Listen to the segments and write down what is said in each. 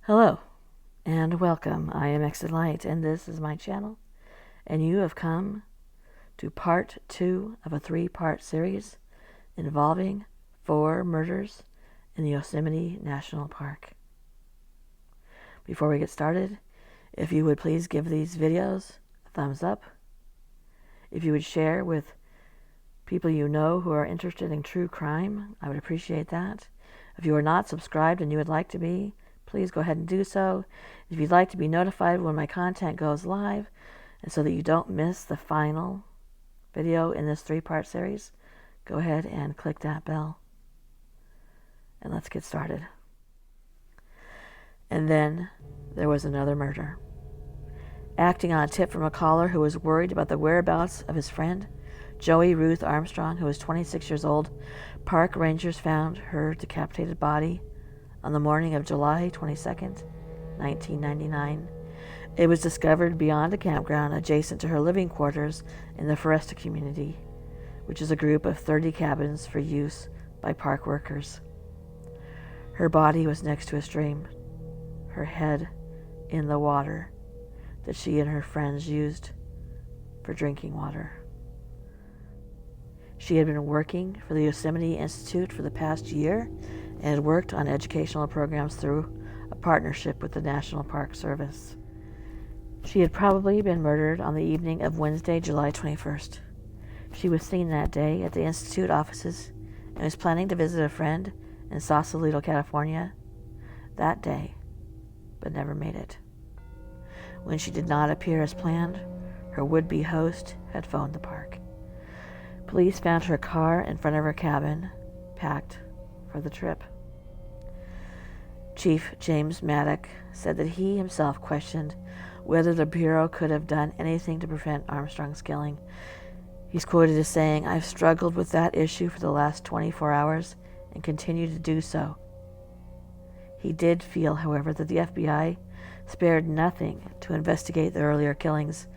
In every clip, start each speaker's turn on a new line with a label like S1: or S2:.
S1: Hello and welcome. I am Exit Light and this is my channel, and you have come to part 2 of a 3-part series involving 4 murders in the Yosemite National Park. Before we get started, if you would please give these videos a thumbs up, if you would share with people you know who are interested in true crime, I would appreciate that. If you are not subscribed and you would like to be, please go ahead and do so. If you'd like to be notified when my content goes live, and so that you don't miss the final video in this 3-part series, go ahead and click that bell. And let's get started. And then there was another murder. Acting on a tip from a caller who was worried about the whereabouts of his friend, Joey Ruth Armstrong, who was 26 years old, park rangers found her decapitated body on the morning of July 22nd, 1999. It was discovered beyond a campground adjacent to her living quarters in the Foresta community, which is a group of 30 cabins for use by park workers. Her body was next to a stream, her head in the water that she and her friends used for drinking water. She had been working for the Yosemite Institute for the past year and had worked on educational programs through a partnership with the National Park Service. She had probably been murdered on the evening of Wednesday, July 21st. She was seen that day at the Institute offices and was planning to visit a friend in Sausalito, California that day, but never made it. When she did not appear as planned, her would-be host had phoned the park. Police found her car in front of her cabin, packed for the trip. Chief James Maddock said that he himself questioned whether the Bureau could have done anything to prevent Armstrong's killing. He's quoted as saying, "I've struggled with that issue for the last 24 hours and continue to do so." He did feel, however, that the FBI spared nothing to investigate the earlier killings.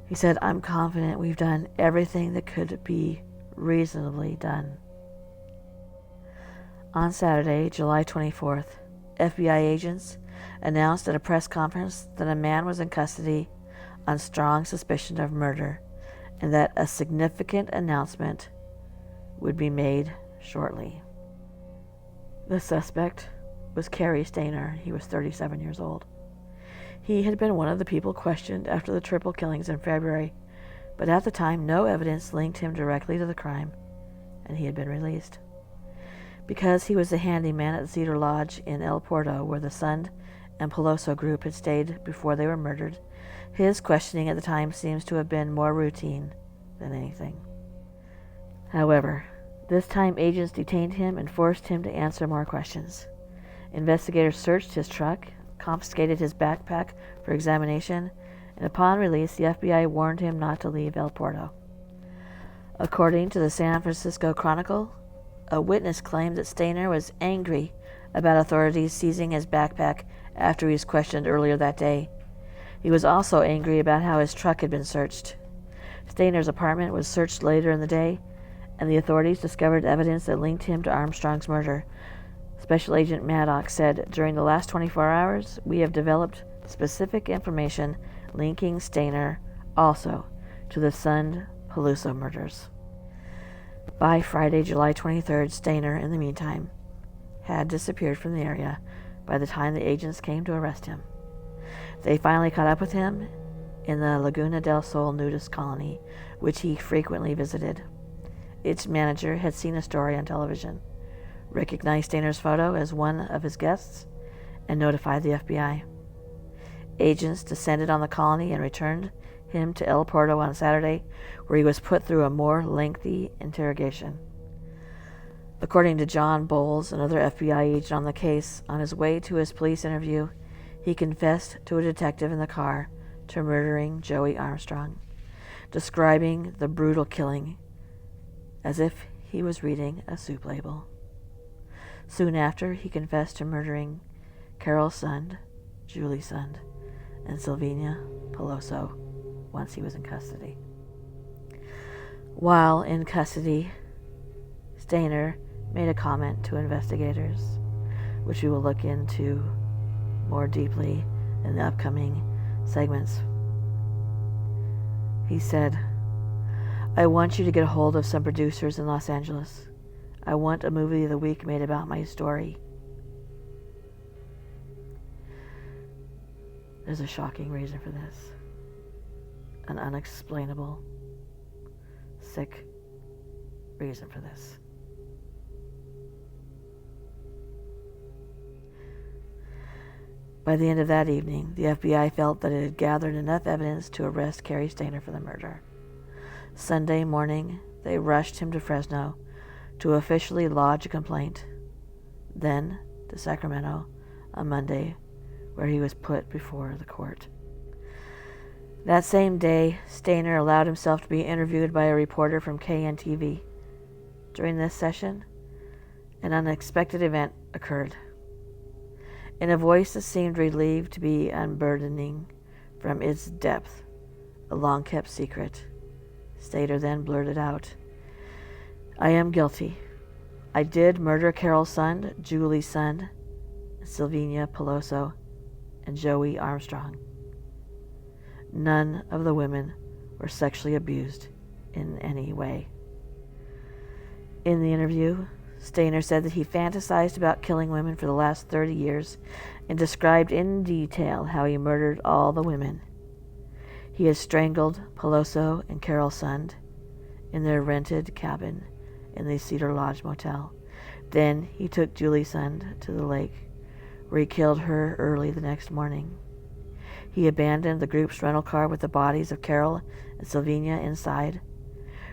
S1: He said, "I'm confident we've done everything that could be reasonably done." On Saturday, July 24th, FBI agents announced at a press conference that a man was in custody on strong suspicion of murder and that a significant announcement would be made shortly. The suspect was Cary Stayner. He was 37 years old. He had been one of the people questioned after the triple killings in February, but at the time no evidence linked him directly to the crime, and he had been released. Because he was a handyman at Cedar Lodge in El Porto, where the Sund and Peloso group had stayed before they were murdered, his questioning at the time seems to have been more routine than anything. However, this time agents detained him and forced him to answer more questions. Investigators searched his truck, confiscated his backpack for examination, and upon release, the FBI warned him not to leave El Porto. According to the San Francisco Chronicle, a witness claimed that Stayner was angry about authorities seizing his backpack after he was questioned earlier that day. He was also angry about how his truck had been searched. Stayner's apartment was searched later in the day, and the authorities discovered evidence that linked him to Armstrong's murder. Special Agent Maddock said, "During the last 24 hours, we have developed specific information linking Stayner also to the Sund Peloso murders." By Friday, July 23rd, Stayner, in the meantime, had disappeared from the area by the time the agents came to arrest him. They finally caught up with him in the Laguna del Sol nudist colony, which he frequently visited. Its manager had seen a story on television, recognized Stayner's photo as one of his guests, and notified the FBI. Agents descended on the colony and returned him to El Porto on Saturday, where he was put through a more lengthy interrogation. According to John Bowles, another FBI agent on the case, on his way to his police interview, he confessed to a detective in the car to murdering Joey Armstrong, describing the brutal killing as if he was reading a soup label. Soon after, he confessed to murdering Carol Sund, Julie Sund, and Sylvania Peloso once he was in custody. While in custody, Stayner made a comment to investigators, which we will look into more deeply in the upcoming segments. He said, "I want you to get a hold of some producers in Los Angeles. I want a movie of the week made about my story." There's a shocking reason for this. An unexplainable, sick reason for this. By the end of that evening, the FBI felt that it had gathered enough evidence to arrest Cary Stayner for the murder. Sunday morning, they rushed him to Fresno to officially lodge a complaint, then to Sacramento on Monday, where he was put before the court. That same day, Stayner allowed himself to be interviewed by a reporter from KNTV. During this session, an unexpected event occurred. In a voice that seemed relieved to be unburdening from its depth, a long-kept secret, Stayner then blurted out, "I am guilty. I did murder Carol Sund, Julie Sund, Sylvina Peloso, and Joey Armstrong. None of the women were sexually abused in any way." In the interview, Stayner said that he fantasized about killing women for the last 30 years and described in detail how he murdered all the women. He had strangled Peloso and Carol Sund in their rented cabin in the Cedar Lodge Motel. Then he took Julie Sund to the lake, where he killed her early the next morning. He abandoned the group's rental car with the bodies of Carol and Sylvina inside,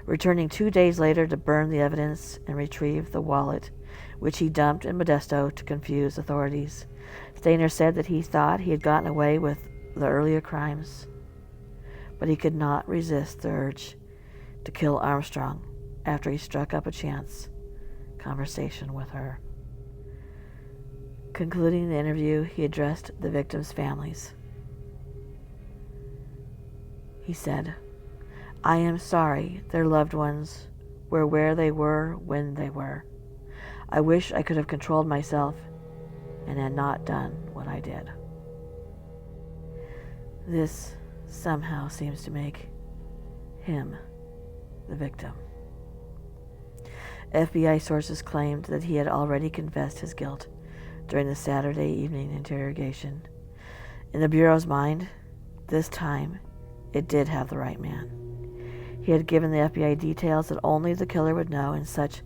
S1: returning 2 days later to burn the evidence and retrieve the wallet, which he dumped in Modesto to confuse authorities. Stayner said that he thought he had gotten away with the earlier crimes, but he could not resist the urge to kill Armstrong after he struck up a chance conversation with her. Concluding the interview, he addressed the victims' families. He said, "I am sorry their loved ones were where they were when they were. I wish I could have controlled myself and had not done what I did." This somehow seems to make him the victim. FBI sources claimed that he had already confessed his guilt during the Saturday evening interrogation. In the Bureau's mind, this time, it did have the right man. He had given the FBI details that only the killer would know in such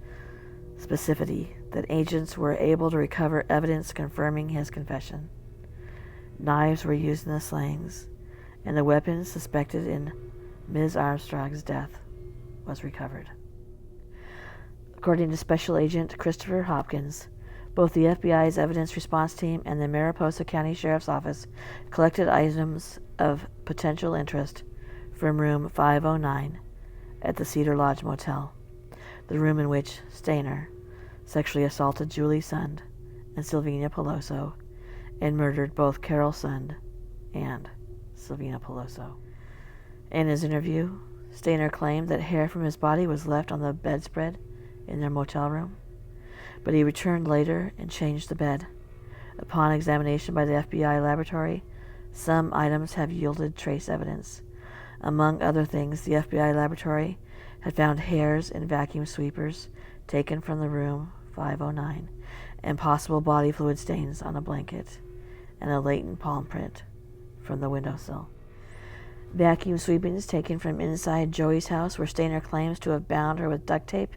S1: specificity that agents were able to recover evidence confirming his confession. Knives were used in the slayings, and the weapon suspected in Ms. Armstrong's death was recovered. According to Special Agent Christopher Hopkins, both the FBI's Evidence Response Team and the Mariposa County Sheriff's Office collected items of potential interest from room 509 at the Cedar Lodge Motel, the room in which Stayner sexually assaulted Julie Sund and Sylvina Peloso and murdered both Carol Sund and Sylvina Peloso. In his interview, Stayner claimed that hair from his body was left on the bedspread in their motel room, but he returned later and changed the bed. Upon examination by the FBI laboratory, some items have yielded trace evidence. Among other things, the FBI laboratory had found hairs in vacuum sweepers taken from the room 509 and possible body fluid stains on a blanket and a latent palm print from the windowsill. Vacuum sweepings taken from inside Joey's house, where Stayner claims to have bound her with duct tape,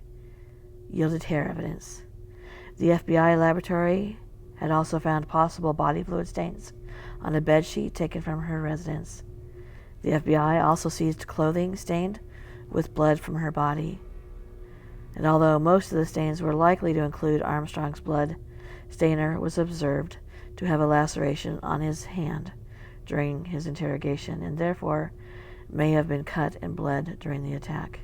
S1: yielded hair evidence. The FBI laboratory had also found possible body fluid stains on a bedsheet taken from her residence. The FBI also seized clothing stained with blood from her body. And although most of the stains were likely to include Armstrong's blood, Stayner was observed to have a laceration on his hand during his interrogation and therefore may have been cut and bled during the attack.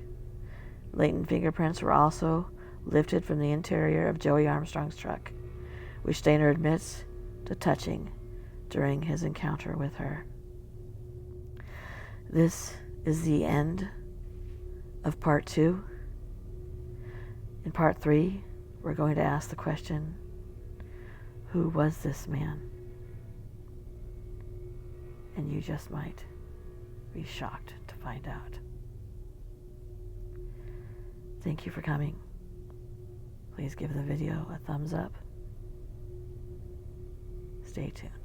S1: Latent fingerprints were also lifted from the interior of Joey Armstrong's truck, which Stayner admits to touching during his encounter with her. This is the end of part 2. In part 3, we're going to ask the question, who was this man? and you just might be shocked to find out. Thank you for coming. Please give the video a thumbs up. Stay tuned.